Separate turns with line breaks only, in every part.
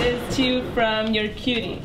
is to you from your cutie.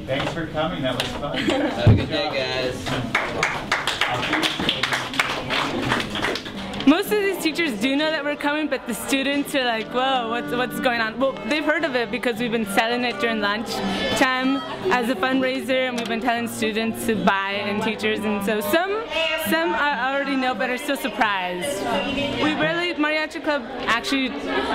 Thanks for coming, that was fun.
Have a good day, guys.
Most of these teachers do know that we're coming, but the students are like, whoa, what's going on? Well, they've heard of it because we've been selling it during lunch time as a fundraiser, and we've been telling students to buy and teachers, and so some already know but are still surprised. Mariachi Club actually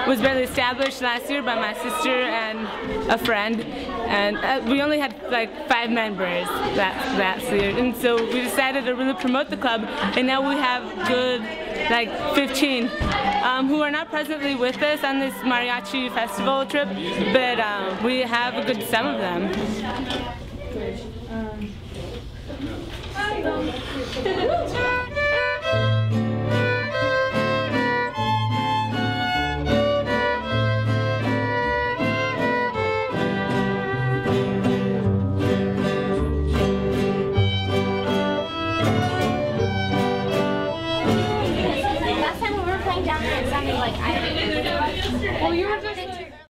was barely established last year by my sister and a friend, and we only had like 5 members that year, and so we decided to really promote the club, and now we have good like 15 who are not presently with us on this mariachi festival trip, but we have a good sum of them.
Last time we were playing down there, it sounded like I. Well, you were just.